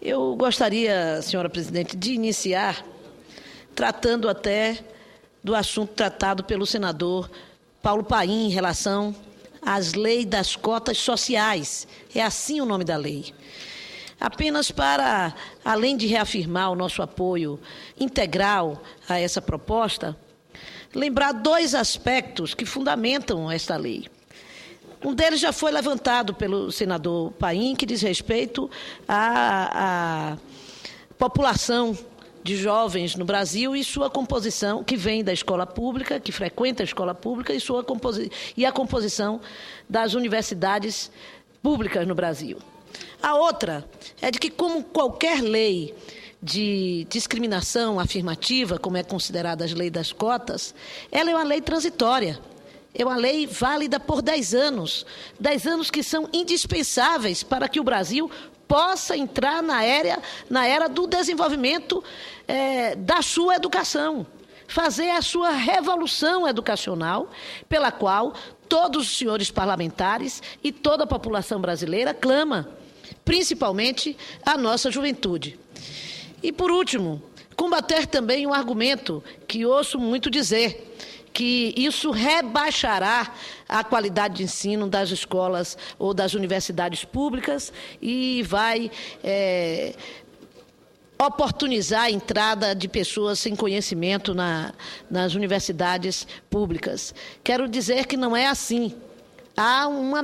Eu gostaria, senhora presidente, de iniciar tratando até do assunto tratado pelo senador Paulo Paim em relação às leis das cotas sociais. É assim o nome da lei. Apenas para, além de reafirmar o nosso apoio integral a essa proposta, lembrar dois aspectos que fundamentam esta lei. Um deles já foi levantado pelo senador Paim, que diz respeito à população de jovens no Brasil e sua composição, que vem da escola pública, que frequenta a escola pública, e a composição das universidades públicas no Brasil. A outra é de que, como qualquer lei de discriminação afirmativa, como é considerada as leis das cotas, ela é uma lei transitória. É uma lei válida por 10 anos. 10 anos que são indispensáveis para que o Brasil possa entrar na era do desenvolvimento da sua educação. Fazer a sua revolução educacional, pela qual todos os senhores parlamentares e toda a população brasileira clama, principalmente a nossa juventude. E, por último, combater também um argumento que ouço muito dizer, que isso rebaixará a qualidade de ensino das escolas ou das universidades públicas e vai oportunizar a entrada de pessoas sem conhecimento nas universidades públicas. Quero dizer que não é assim. Há uma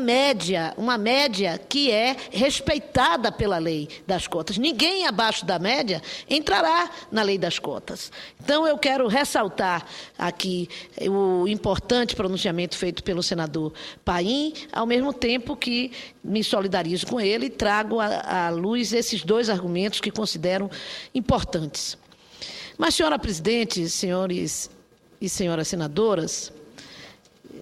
média que é respeitada pela lei das cotas. Ninguém abaixo da média entrará na lei das cotas. Então, eu quero ressaltar aqui o importante pronunciamento feito pelo senador Paim, ao mesmo tempo que me solidarizo com ele e trago à luz esses dois argumentos que considero importantes. Mas, senhora presidente, senhores e senhoras senadoras,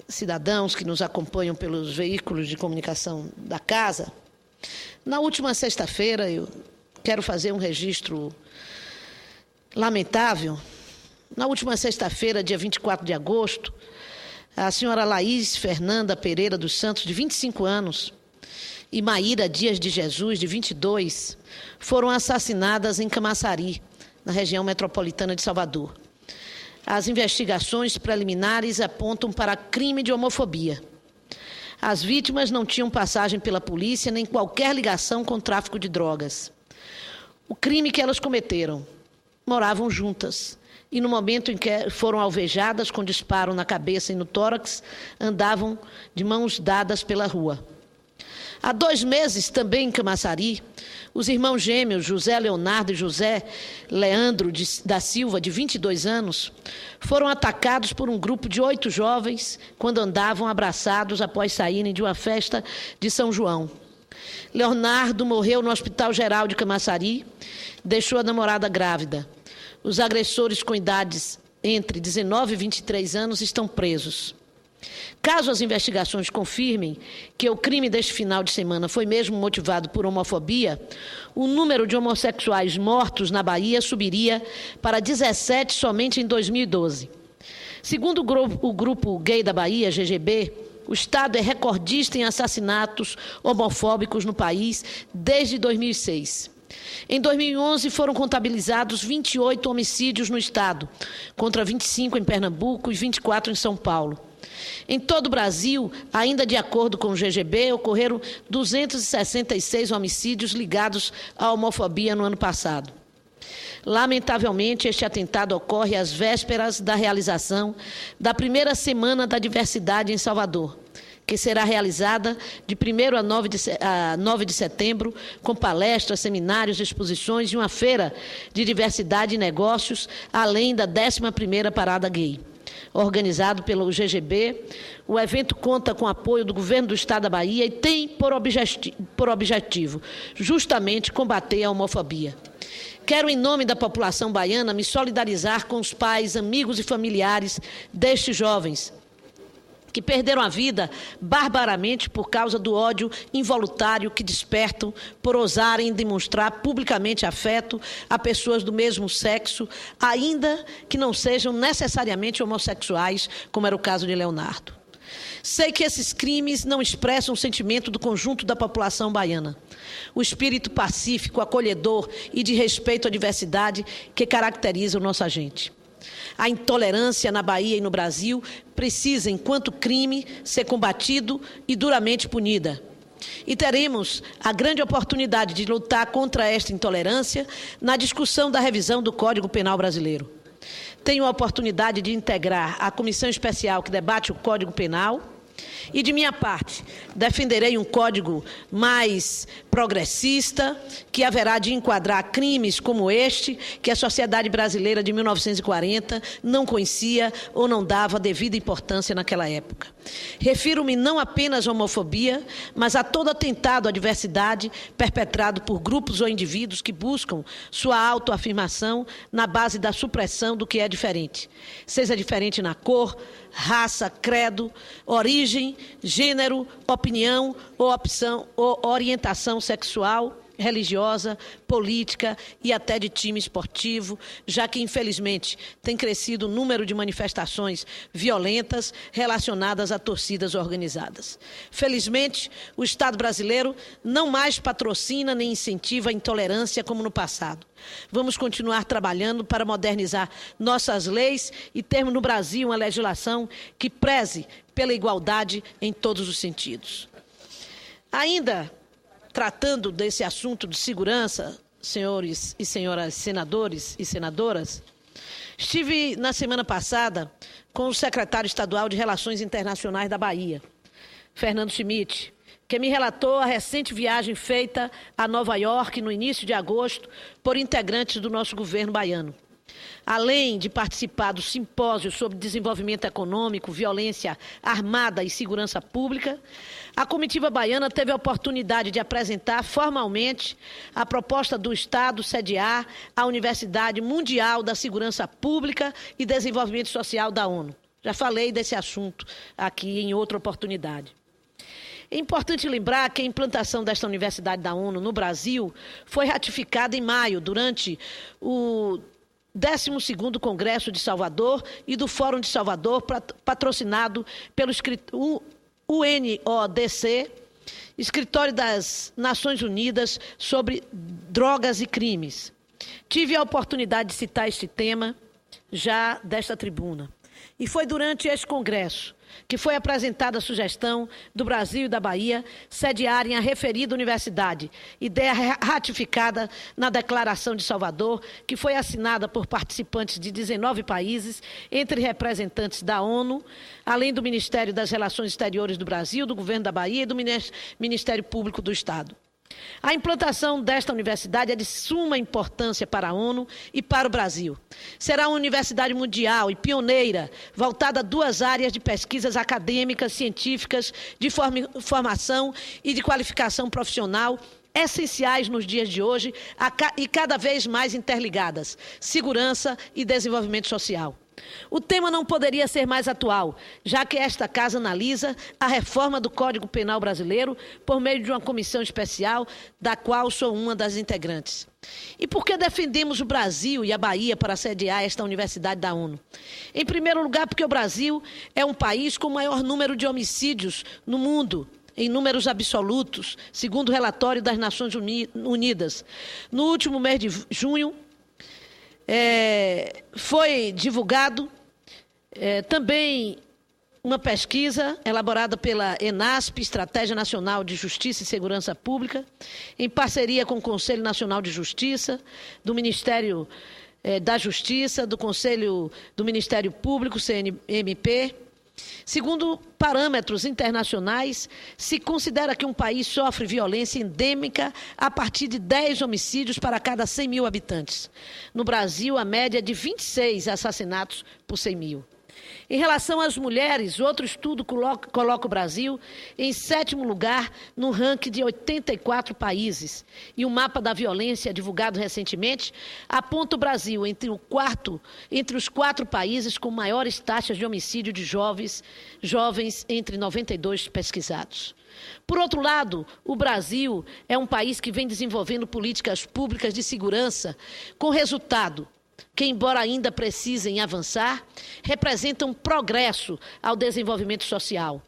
cidadãos que nos acompanham pelos veículos de comunicação da Casa, na última sexta-feira, eu quero fazer um registro lamentável. Na última sexta-feira, dia 24 de agosto, a senhora Laís Fernanda Pereira dos Santos, de 25 anos, e Maíra Dias de Jesus, de 22, foram assassinadas em Camaçari, na região metropolitana de Salvador. As investigações preliminares apontam para crime de homofobia. As vítimas não tinham passagem pela polícia nem qualquer ligação com o tráfico de drogas. O crime que elas cometeram, moravam juntas e no momento em que foram alvejadas com disparo na cabeça e no tórax, andavam de mãos dadas pela rua. Há 2 meses, também em Camaçari, os irmãos gêmeos José Leonardo e José Leandro da Silva, de 22 anos, foram atacados por um grupo de 8 jovens quando andavam abraçados após saírem de uma festa de São João. Leonardo morreu no Hospital Geral de Camaçari, deixou a namorada grávida. Os agressores com idades entre 19 e 23 anos estão presos. Caso as investigações confirmem que o crime deste final de semana foi mesmo motivado por homofobia, o número de homossexuais mortos na Bahia subiria para 17 somente em 2012. Segundo o Grupo Gay da Bahia, GGB, o Estado é recordista em assassinatos homofóbicos no país desde 2006. Em 2011, foram contabilizados 28 homicídios no Estado, contra 25 em Pernambuco e 24 em São Paulo. Em todo o Brasil, ainda de acordo com o GGB, ocorreram 266 homicídios ligados à homofobia no ano passado. Lamentavelmente, este atentado ocorre às vésperas da realização da primeira Semana da Diversidade em Salvador, que será realizada de 1º a 9 de setembro, com palestras, seminários, exposições e uma feira de diversidade e negócios, além da 11ª Parada Gay. Organizado pelo GGB, o evento conta com o apoio do Governo do Estado da Bahia e tem por objetivo justamente combater a homofobia. Quero, em nome da população baiana, me solidarizar com os pais, amigos e familiares destes jovens que perderam a vida barbaramente por causa do ódio involuntário que despertam por ousarem demonstrar publicamente afeto a pessoas do mesmo sexo, ainda que não sejam necessariamente homossexuais, como era o caso de Leonardo. Sei que esses crimes não expressam o sentimento do conjunto da população baiana. O espírito pacífico, acolhedor e de respeito à diversidade que caracteriza o nosso agente. A intolerância na Bahia e no Brasil precisa, enquanto crime, ser combatido e duramente punida. E teremos a grande oportunidade de lutar contra esta intolerância na discussão da revisão do Código Penal brasileiro. Tenho a oportunidade de integrar a comissão especial que debate o Código Penal e, de minha parte, defenderei um código mais progressista, que haverá de enquadrar crimes como este, que a sociedade brasileira de 1940 não conhecia ou não dava devida importância naquela época. Refiro-me não apenas à homofobia, mas a todo atentado à diversidade perpetrado por grupos ou indivíduos que buscam sua autoafirmação na base da supressão do que é diferente. Seja diferente na cor, raça, credo, origem, gênero, opinião ou opção ou orientação sexual, religiosa, política e até de time esportivo, já que, infelizmente, tem crescido o número de manifestações violentas relacionadas a torcidas organizadas. Felizmente, o Estado brasileiro não mais patrocina nem incentiva a intolerância como no passado. Vamos continuar trabalhando para modernizar nossas leis e termos no Brasil uma legislação que preze pela igualdade em todos os sentidos. Ainda tratando desse assunto de segurança, senhores e senhoras senadores e senadoras, estive na semana passada com o secretário estadual de Relações Internacionais da Bahia, Fernando Schmidt, que me relatou a recente viagem feita a Nova York no início de agosto por integrantes do nosso governo baiano. Além de participar do simpósio sobre desenvolvimento econômico, violência armada e segurança pública, a comitiva baiana teve a oportunidade de apresentar formalmente a proposta do Estado sediar a Universidade Mundial da Segurança Pública e Desenvolvimento Social da ONU. Já falei desse assunto aqui em outra oportunidade. É importante lembrar que a implantação desta Universidade da ONU no Brasil foi ratificada em maio, durante o 12º Congresso de Salvador e do Fórum de Salvador, patrocinado pelo UNODC, Escritório das Nações Unidas sobre Drogas e Crimes. Tive a oportunidade de citar este tema já desta tribuna. E foi durante este congresso que foi apresentada a sugestão do Brasil e da Bahia sediarem a referida universidade, ideia ratificada na Declaração de Salvador, que foi assinada por participantes de 19 países, entre representantes da ONU, além do Ministério das Relações Exteriores do Brasil, do Governo da Bahia e do Ministério Público do Estado. A implantação desta universidade é de suma importância para a ONU e para o Brasil. Será uma universidade mundial e pioneira, voltada a duas áreas de pesquisas acadêmicas, científicas, de formação e de qualificação profissional, essenciais nos dias de hoje e cada vez mais interligadas: segurança e desenvolvimento social. O tema não poderia ser mais atual, já que esta casa analisa a reforma do Código Penal brasileiro por meio de uma comissão especial, da qual sou uma das integrantes. E por que defendemos o Brasil e a Bahia para sediar esta Universidade da ONU? Em primeiro lugar, porque o Brasil é um país com o maior número de homicídios no mundo, em números absolutos, segundo o relatório das Nações Unidas. No último mês de junho, foi divulgado também uma pesquisa elaborada pela ENASP, Estratégia Nacional de Justiça e Segurança Pública, em parceria com o Conselho Nacional de Justiça, do Ministério da Justiça, do Conselho do Ministério Público, CNMP. Segundo parâmetros internacionais, se considera que um país sofre violência endêmica a partir de 10 homicídios para cada 100 mil habitantes. No Brasil, a média é de 26 assassinatos por 100 mil. Em relação às mulheres, outro estudo coloca o Brasil em 7º lugar no ranking de 84 países. E o mapa da violência, divulgado recentemente, aponta o Brasil entre os 4 países com maiores taxas de homicídio de jovens entre 92 pesquisados. Por outro lado, o Brasil é um país que vem desenvolvendo políticas públicas de segurança com resultado que, embora ainda precisem avançar, representam progresso ao desenvolvimento social.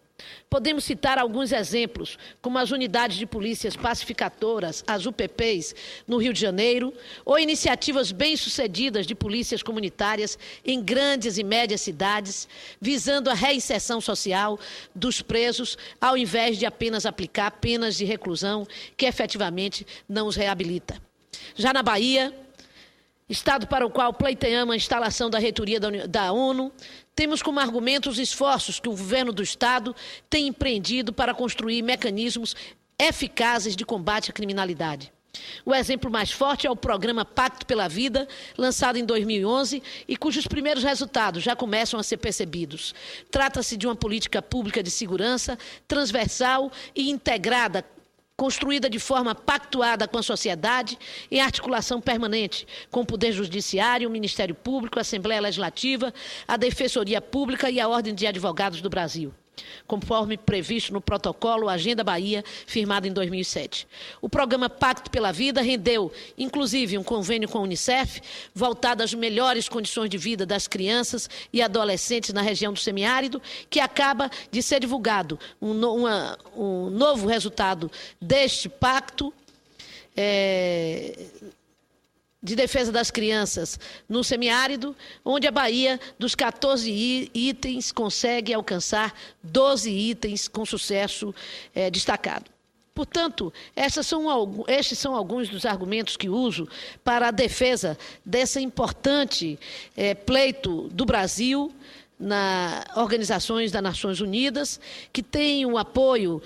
Podemos citar alguns exemplos, como as unidades de polícias pacificadoras, as UPPs, no Rio de Janeiro, ou iniciativas bem-sucedidas de polícias comunitárias em grandes e médias cidades, visando a reinserção social dos presos, ao invés de apenas aplicar penas de reclusão que efetivamente não os reabilita. Já na Bahia, estado para o qual pleiteamos a instalação da reitoria da ONU, temos como argumento os esforços que o governo do Estado tem empreendido para construir mecanismos eficazes de combate à criminalidade. O exemplo mais forte é o programa Pacto pela Vida, lançado em 2011 e cujos primeiros resultados já começam a ser percebidos. Trata-se de uma política pública de segurança transversal e integrada, construída de forma pactuada com a sociedade, em articulação permanente com o Poder Judiciário, o Ministério Público, a Assembleia Legislativa, a Defensoria Pública e a Ordem de Advogados do Brasil, conforme previsto no protocolo Agenda Bahia, firmado em 2007. O programa Pacto pela Vida rendeu, inclusive, um convênio com a Unicef, voltado às melhores condições de vida das crianças e adolescentes na região do semiárido, que acaba de ser divulgado um novo resultado deste pacto de defesa das crianças no semiárido, onde a Bahia, dos 14 itens, consegue alcançar 12 itens com sucesso destacado. Portanto, estes são alguns dos argumentos que uso para a defesa desse importante pleito do Brasil nas organizações das Nações Unidas, que tem o apoio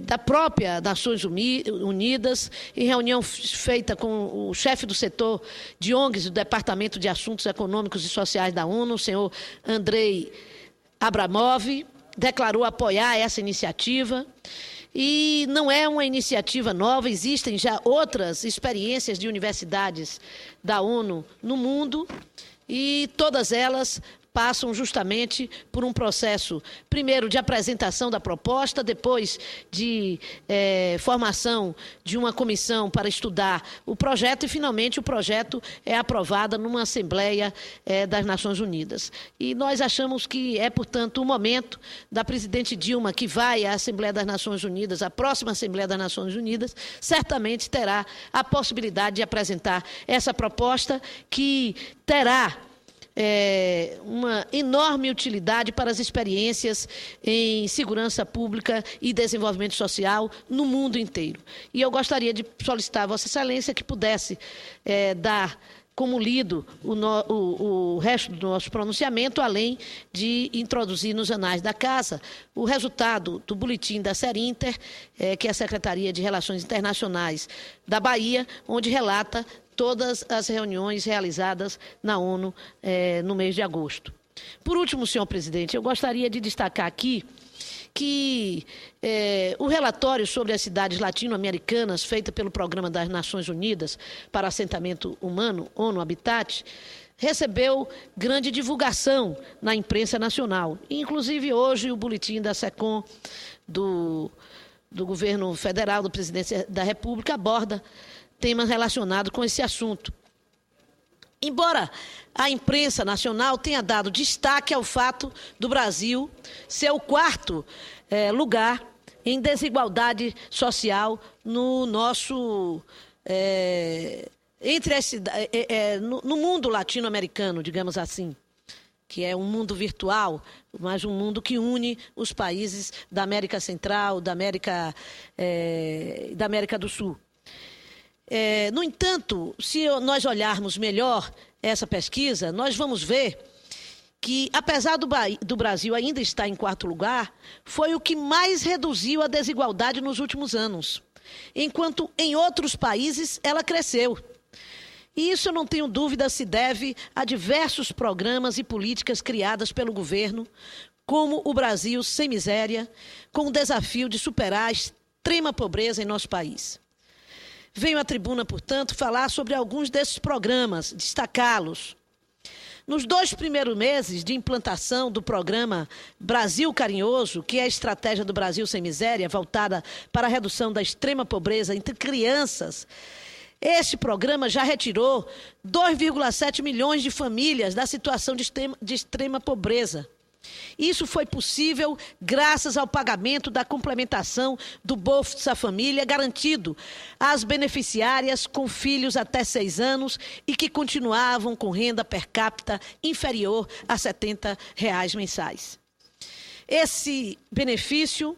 da própria Nações Unidas, em reunião feita com o chefe do setor de ONGs do Departamento de Assuntos Econômicos e Sociais da ONU, o senhor Andrei Abramov, declarou apoiar essa iniciativa. E não é uma iniciativa nova, existem já outras experiências de universidades da ONU no mundo, e todas elas passam justamente por um processo, primeiro, de apresentação da proposta, depois de formação de uma comissão para estudar o projeto e, finalmente, o projeto é aprovado numa Assembleia das Nações Unidas. E nós achamos que é, portanto, o momento da presidente Dilma, que vai à Assembleia das Nações Unidas, a próxima Assembleia das Nações Unidas, certamente terá a possibilidade de apresentar essa proposta que terá uma enorme utilidade para as experiências em segurança pública e desenvolvimento social no mundo inteiro. E eu gostaria de solicitar a Vossa Excelência que pudesse dar como lido o resto do nosso pronunciamento, além de introduzir nos anais da Casa o resultado do boletim da Serinter, que é a Secretaria de Relações Internacionais da Bahia, onde relata todas as reuniões realizadas na ONU no mês de agosto. Por último, senhor presidente, eu gostaria de destacar aqui que o relatório sobre as cidades latino-americanas, feito pelo Programa das Nações Unidas para Assentamento Humano, ONU Habitat, recebeu grande divulgação na imprensa nacional. Inclusive, hoje, o boletim da SECOM do governo federal, do presidente da República, aborda temas relacionados com esse assunto. Embora a imprensa nacional tenha dado destaque ao fato do Brasil ser o quarto lugar em desigualdade social no nosso no mundo latino-americano, digamos assim, que é um mundo virtual, mas um mundo que une os países da América Central, da América do Sul. No entanto, se nós olharmos melhor essa pesquisa, nós vamos ver que, apesar do Brasil ainda estar em quarto lugar, foi o que mais reduziu a desigualdade nos últimos anos, enquanto em outros países ela cresceu. E isso, eu não tenho dúvida, se deve a diversos programas e políticas criadas pelo governo, como o Brasil Sem Miséria, com o desafio de superar a extrema pobreza em nosso país. Venho à tribuna, portanto, falar sobre alguns desses programas, destacá-los. Nos 2 primeiros meses de implantação do programa Brasil Carinhoso, que é a estratégia do Brasil Sem Miséria, voltada para a redução da extrema pobreza entre crianças Esse programa já retirou 2,7 milhões de famílias da situação de extrema pobreza. Isso foi possível graças ao pagamento da complementação do Bolsa Família garantido às beneficiárias com filhos até 6 anos e que continuavam com renda per capita inferior a R$ 70 mensais. Esse benefício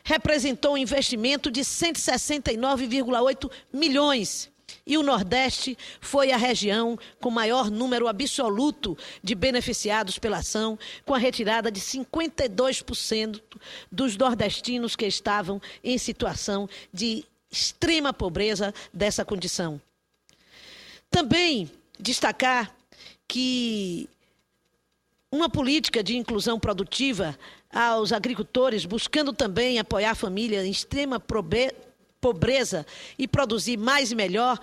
representou um investimento de 169,8 milhões. E o Nordeste foi a região com maior número absoluto de beneficiados pela ação, com a retirada de 52% dos nordestinos que estavam em situação de extrema pobreza dessa condição. Também destacar que uma política de inclusão produtiva aos agricultores, buscando também apoiar a família em extrema pobreza e produzir mais e melhor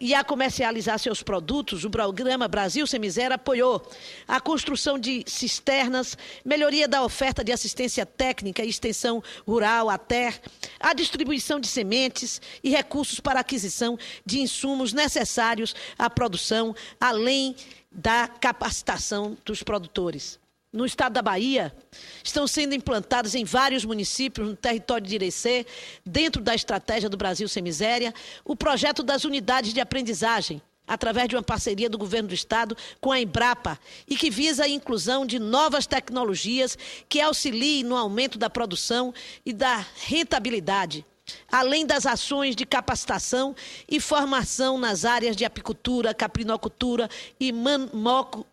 e a comercializar seus produtos, o programa Brasil Sem Miséria apoiou a construção de cisternas, melhoria da oferta de assistência técnica e extensão rural, a distribuição de sementes e recursos para a aquisição de insumos necessários à produção, além da capacitação dos produtores. No estado da Bahia, estão sendo implantados em vários municípios no território de Irecê, dentro da estratégia do Brasil Sem Miséria, o projeto das unidades de aprendizagem, através de uma parceria do governo do estado com a Embrapa, e que visa a inclusão de novas tecnologias que auxiliem no aumento da produção e da rentabilidade, além das ações de capacitação e formação nas áreas de apicultura, caprinocultura e monocultura.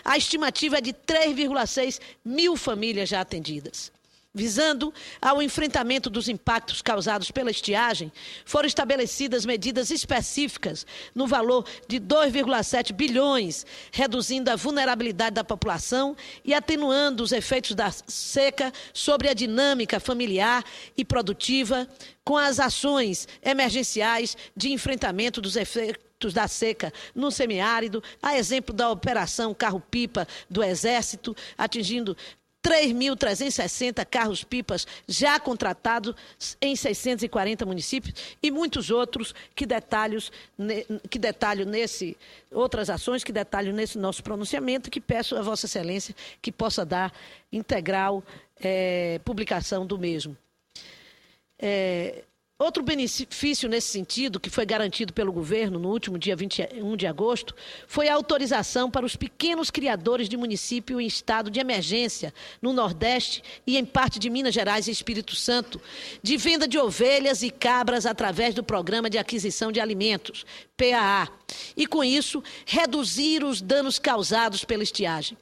A estimativa é de 3,6 mil famílias já atendidas. Visando ao enfrentamento dos impactos causados pela estiagem, foram estabelecidas medidas específicas no valor de 2,7 bilhões, reduzindo a vulnerabilidade da população e atenuando os efeitos da seca sobre a dinâmica familiar e produtiva, com as ações emergenciais de enfrentamento dos efeitos da seca no semiárido, a exemplo da Operação Carro-Pipa do Exército, atingindo 3.360 carros-pipas já contratados em 640 municípios e muitos outros outras ações que detalho nesse nosso pronunciamento, que peço a Vossa Excelência que possa dar integral publicação do mesmo. Outro benefício nesse sentido, que foi garantido pelo governo no último dia 21 de agosto, foi a autorização para os pequenos criadores de município em estado de emergência no Nordeste e em parte de Minas Gerais e Espírito Santo, de venda de ovelhas e cabras através do Programa de Aquisição de Alimentos, PAA, e com isso reduzir os danos causados pela estiagem.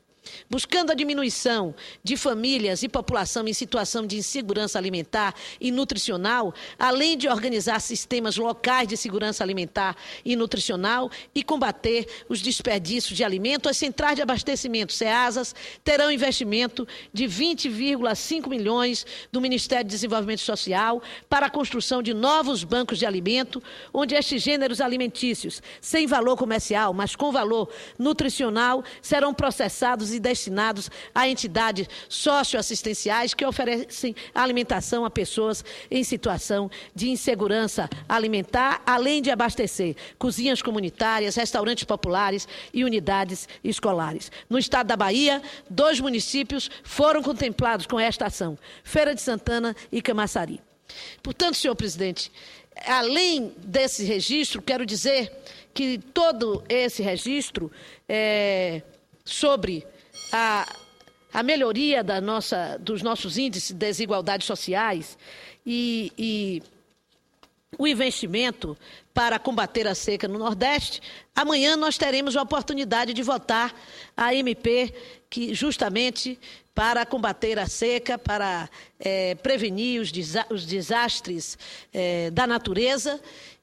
Buscando a diminuição de famílias e população em situação de insegurança alimentar e nutricional, além de organizar sistemas locais de segurança alimentar e nutricional e combater os desperdícios de alimento, as centrais de abastecimento CEASAs terão investimento de 20,5 milhões do Ministério do Desenvolvimento Social para a construção de novos bancos de alimento, onde estes gêneros alimentícios, sem valor comercial, mas com valor nutricional, serão processados e destinados a entidades socioassistenciais que oferecem alimentação a pessoas em situação de insegurança alimentar, além de abastecer cozinhas comunitárias, restaurantes populares e unidades escolares. No estado da Bahia, 2 municípios foram contemplados com esta ação, Feira de Santana e Camaçari. Portanto, senhor presidente, além desse registro, quero dizer que todo esse registro sobre a melhoria dos nossos índices de desigualdades sociais e o investimento para combater a seca no Nordeste, amanhã nós teremos a oportunidade de votar a MP que justamente para combater a seca, para prevenir os desastres da natureza,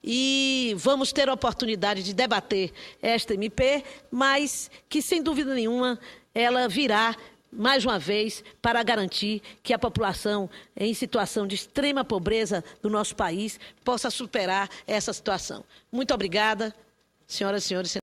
e vamos ter a oportunidade de debater esta MP, mas que, sem dúvida nenhuma, ela virá, mais uma vez, para garantir que a população em situação de extrema pobreza do nosso país possa superar essa situação. Muito obrigada, senhoras e senhores.